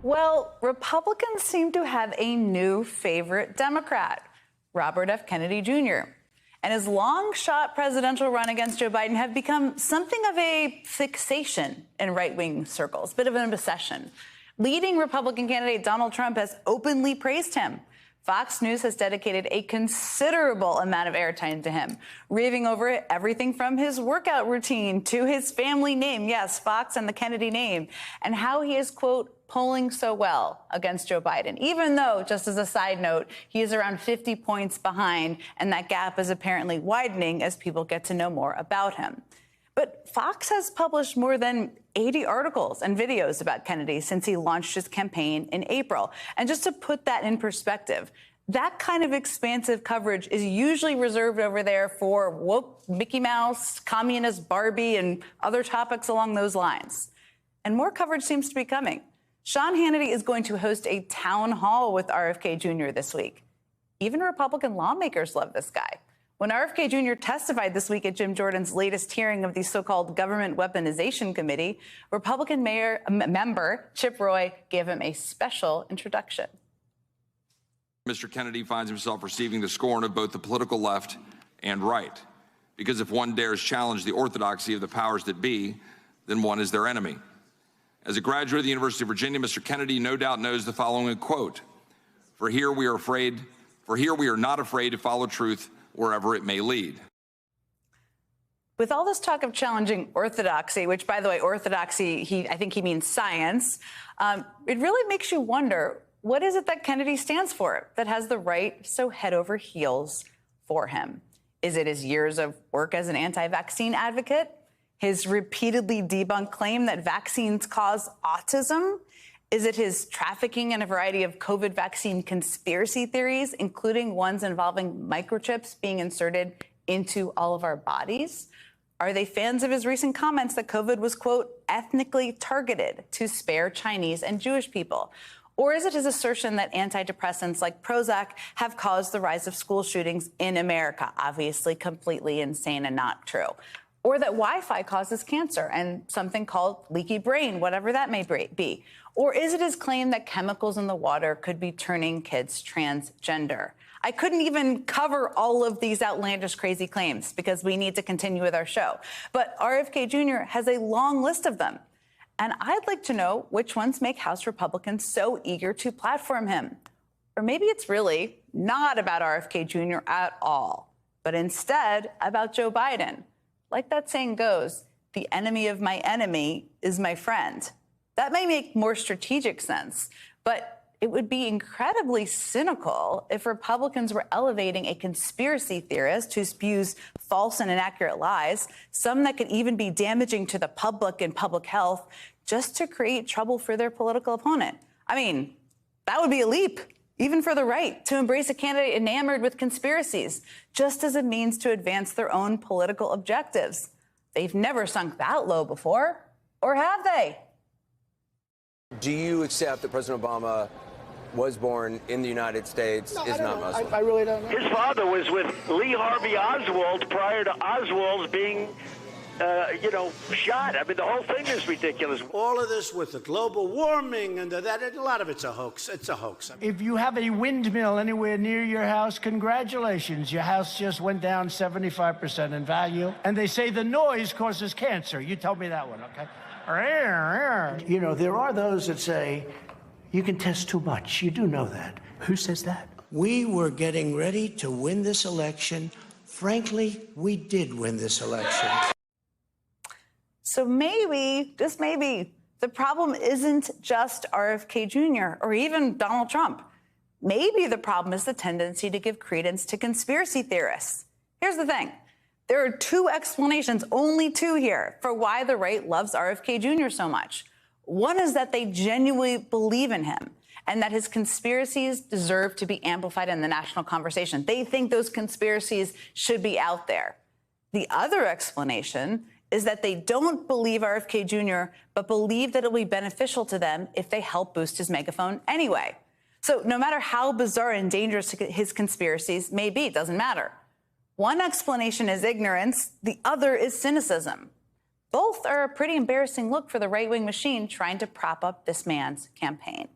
Well, Republicans seem to have a new favorite Democrat, Robert F. Kennedy Jr. And his long-shot presidential run against Joe Biden have become something of a fixation in right-wing circles, a bit of an obsession. Leading Republican candidate Donald Trump has openly praised him. Fox News has dedicated a considerable amount of airtime to him, raving over everything from his workout routine to his family name, yes, Fox and the Kennedy name, and how he is, quote, polling so well against Joe Biden, even though, just as a side note, he is around 50 points behind, and that gap is apparently widening as people get to know more about him. But Fox has published more than 80 articles and videos about Kennedy since he launched his campaign in April. And just to put that in perspective, that kind of expansive coverage is usually reserved over there for woke Mickey Mouse, communist Barbie, and other topics along those lines. And more coverage seems to be coming. Sean Hannity is going to host a town hall with RFK Jr. this week. Even Republican lawmakers love this guy. When RFK Jr. testified this week at Jim Jordan's latest hearing of the so-called Government Weaponization Committee, Republican member Chip Roy gave him a special introduction. Mr. Kennedy finds himself receiving the scorn of both the political left and right, because if one dares challenge the orthodoxy of the powers that be, then one is their enemy. As a graduate of the University of Virginia, Mr. Kennedy no doubt knows the following quote: For here we are not afraid to follow truth wherever it may lead. With all this talk of challenging orthodoxy, which, by the way, orthodoxy, I think he means science, it really makes you wonder, what is it that Kennedy stands for that has the right so head over heels for him? Is it his years of work as an anti-vaccine advocate? His repeatedly debunked claim that vaccines cause autism? Is it his trafficking in a variety of COVID vaccine conspiracy theories, including ones involving microchips being inserted into all of our bodies? Are they fans of his recent comments that COVID was, quote, ethnically targeted to spare Chinese and Jewish people? Or is it his assertion that antidepressants like Prozac have caused the rise of school shootings in America? Obviously completely insane and not true. Or that Wi-Fi causes cancer and something called leaky brain, whatever that may be. Or is it his claim that chemicals in the water could be turning kids transgender? I couldn't even cover all of these outlandish, crazy claims because we need to continue with our show. But RFK Jr. has a long list of them. And I'd like to know which ones make House Republicans so eager to platform him. Or maybe it's really not about RFK Jr. at all, but instead about Joe Biden. Like that saying goes, the enemy of my enemy is my friend. That may make more strategic sense, but it would be incredibly cynical if Republicans were elevating a conspiracy theorist who spews false and inaccurate lies, some that could even be damaging to the public and public health, just to create trouble for their political opponent. I mean, that would be a leap, even for the right, to embrace a candidate enamored with conspiracies, just as a means to advance their own political objectives. They've never sunk that low before, or have they? Do you accept that President Obama was born in the United States, is not Muslim? I really don't know. His father was with Lee Harvey Oswald prior to Oswald being, shot. I mean, the whole thing is ridiculous. All of this with the global warming and that, a lot of it's a hoax. It's a hoax. If you have a windmill anywhere near your house, congratulations. Your house just went down 75% in value. And they say the noise causes cancer. You told me that one, okay? You know, there are those that say, you can test too much. You do know that. Who says that? We were getting ready to win this election. Frankly, we did win this election. So maybe, just maybe, the problem isn't just RFK Jr. or even Donald Trump. Maybe the problem is the tendency to give credence to conspiracy theorists. Here's the thing. There are two explanations, only two here, for why the right loves RFK Jr. so much. One is that they genuinely believe in him and that his conspiracies deserve to be amplified in the national conversation. They think those conspiracies should be out there. The other explanation is that they don't believe RFK Jr., but believe that it will be beneficial to them if they help boost his megaphone anyway. So no matter how bizarre and dangerous his conspiracies may be, it doesn't matter. One explanation is ignorance. The other is cynicism. Both are a pretty embarrassing look for the right-wing machine trying to prop up this man's campaign.